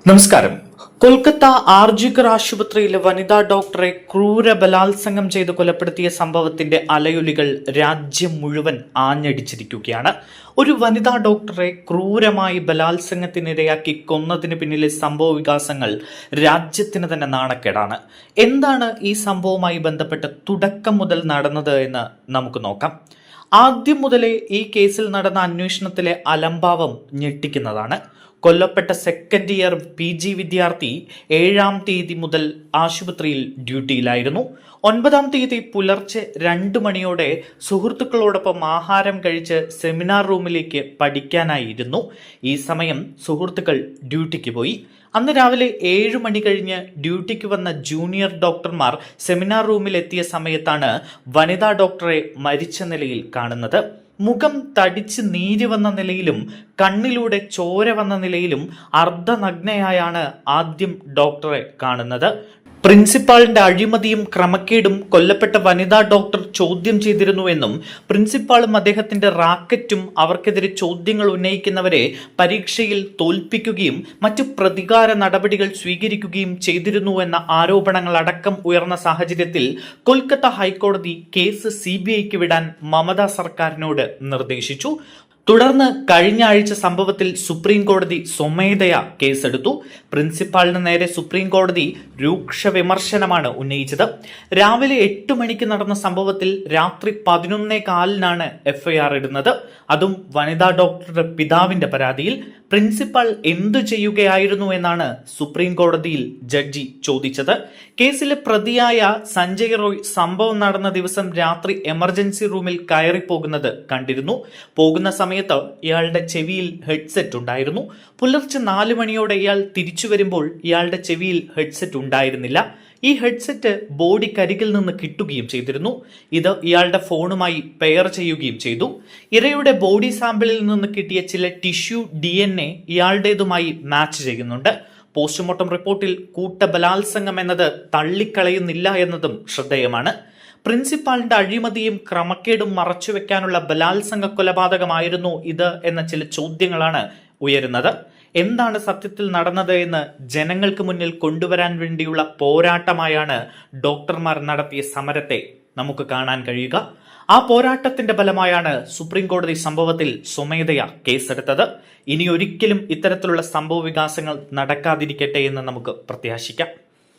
നമസ്കാരം. കൊൽക്കത്ത ആർജിക്കർ ആശുപത്രിയിലെ വനിതാ ഡോക്ടറെ ക്രൂര ബലാത്സംഗം ചെയ്ത് കൊലപ്പെടുത്തിയ സംഭവത്തിന്റെ അലയൊലികൾ രാജ്യം മുഴുവൻ ആഞ്ഞടിച്ചിരിക്കുകയാണ്. ഒരു വനിതാ ഡോക്ടറെ ക്രൂരമായി ബലാത്സംഗത്തിനിരയാക്കി കൊന്നതിന് പിന്നിലെ സംഭവ വികാസങ്ങൾ രാജ്യത്തിന് തന്നെ നാണക്കേടാണ്. എന്താണ് ഈ സംഭവവുമായി ബന്ധപ്പെട്ട് തുടക്കം മുതൽ നടന്നത് എന്ന് നമുക്ക് നോക്കാം. ആദ്യം മുതലേ ഈ കേസിൽ നടന്ന അന്വേഷണത്തിലെ അലംഭാവം ഞെട്ടിക്കുന്നതാണ്. കൊല്ലപ്പെട്ട സെക്കൻഡ് ഇയർ PG വിദ്യാർത്ഥി 7-ാം തീയതി മുതൽ ആശുപത്രിയിൽ ഡ്യൂട്ടിയിലായിരുന്നു. 9-ാം തീയതി പുലർച്ചെ 2 മണിയോടെ സുഹൃത്തുക്കളോടൊപ്പം ആഹാരം കഴിച്ച് സെമിനാർ റൂമിലേക്ക് പഠിക്കാനായിരുന്നു. ഈ സമയം സുഹൃത്തുക്കൾ ഡ്യൂട്ടിക്ക് പോയി. അന്ന് രാവിലെ 7 മണി കഴിഞ്ഞ് ഡ്യൂട്ടിക്ക് വന്ന ജൂനിയർ ഡോക്ടർമാർ സെമിനാർ റൂമിൽ എത്തിയ സമയത്താണ് വനിതാ ഡോക്ടറെ മരിച്ച നിലയിൽ കാണുന്നത്. മുഖം തടിച്ച് നീര് വന്ന നിലയിലും കണ്ണിലൂടെ ചോര വന്ന നിലയിലും അർദ്ധനഗ്നയായാണ് ആദ്യം ഡോക്ടറെ കാണുന്നത്. പ്രിൻസിപ്പാളിന്റെ അഴിമതിയും ക്രമക്കേടും കൊല്ലപ്പെട്ട വനിതാ ഡോക്ടർ ചോദ്യം ചെയ്തിരുന്നുവെന്നും പ്രിൻസിപ്പാളും അദ്ദേഹത്തിന്റെ റാക്കറ്റും അവർക്കെതിരെ ചോദ്യങ്ങൾ ഉന്നയിക്കുന്നവരെ പരീക്ഷയിൽ തോൽപ്പിക്കുകയും മറ്റു പ്രതികാര നടപടികൾ സ്വീകരിക്കുകയും ചെയ്തിരുന്നുവെന്ന ആരോപണങ്ങൾ അടക്കം ഉയർന്ന സാഹചര്യത്തിൽ കൊൽക്കത്ത ഹൈക്കോടതി കേസ് CBIക്ക് വിടാൻ മമതാ സർക്കാരിനോട് നിർദ്ദേശിച്ചു. തുടർന്ന് കഴിഞ്ഞ ആഴ്ച സംഭവത്തിൽ സുപ്രീം കോടതി സ്വമേധയാ കേസെടുത്തു. പ്രിൻസിപ്പാളിന് നേരെ സുപ്രീം കോടതി രൂക്ഷ വിമർശനമാണ് ഉന്നയിച്ചത്. രാവിലെ 8 മണിക്ക് നടന്ന സംഭവത്തിൽ രാത്രി 11:15 FIR ഇടുന്നത്, അതും വനിതാ ഡോക്ടറുടെ പിതാവിന്റെ പരാതിയിൽ. പ്രിൻസിപ്പാൾ എന്തു ചെയ്യുകയായിരുന്നു എന്നാണ് സുപ്രീം കോടതിയിൽ ജഡ്ജി ചോദിച്ചത്. കേസിലെ പ്രതിയായ സഞ്ജയ് റോയ് സംഭവം നടന്ന ദിവസം രാത്രി എമർജൻസി റൂമിൽ കയറിപ്പോകുന്നത് കണ്ടിരുന്നു. പോകുന്ന സമയത്ത് ഇയാളുടെ ചെവിയിൽ ഹെഡ്സെറ്റ് ഉണ്ടായിരുന്നു. പുലർച്ചെ 4 മണിയോടെ ഇയാൾ തിരിച്ചു വരുമ്പോൾ ഇയാളുടെ ചെവിയിൽ ഹെഡ്സെറ്റ് ഉണ്ടായിരുന്നില്ല. ഈ ഹെഡ്സെറ്റ് ബോഡിക്കരികിൽ നിന്ന് കിട്ടുകയും ചെയ്തിരുന്നു. ഇത് ഇയാളുടെ ഫോണുമായി പെയർ ചെയ്യുകയും ചെയ്തു. ഇരയുടെ ബോഡി സാമ്പിളിൽ നിന്ന് കിട്ടിയ ചില ടിഷ്യൂ DNA ഇയാളുടേതുമായി മാച്ച് ചെയ്യുന്നുണ്ട്. പോസ്റ്റ്മോർട്ടം റിപ്പോർട്ടിൽ കൂട്ടബലാത്സംഗം എന്നത് തള്ളിക്കളയുന്നില്ല എന്നതും ശ്രദ്ധേയമാണ്. പ്രിൻസിപ്പാളിന്റെ അഴിമതിയും ക്രമക്കേടും മറച്ചുവെക്കാനുള്ള ബലാത്സംഗ കൊലപാതകമായിരുന്നു ഇത് എന്ന ചില ചോദ്യങ്ങളാണ് ഉയരുന്നത്. എന്താണ് സത്യത്തിൽ നടന്നത് എന്ന് ജനങ്ങൾക്ക് മുന്നിൽ കൊണ്ടുവരാൻ വേണ്ടിയുള്ള പോരാട്ടമായാണ് ഡോക്ടർമാർ നടത്തിയ സമരത്തെ നമുക്ക് കാണാൻ കഴിയുക. ആ പോരാട്ടത്തിന്റെ ഫലമായാണ് സുപ്രീം കോടതി സംഭവത്തിൽ സ്വമേധയാ കേസെടുത്തത്. ഇനി ഒരിക്കലും ഇത്തരത്തിലുള്ള സംഭവ വികാസങ്ങൾ നടക്കാതിരിക്കട്ടെ എന്ന് നമുക്ക് പ്രത്യാശിക്കാം.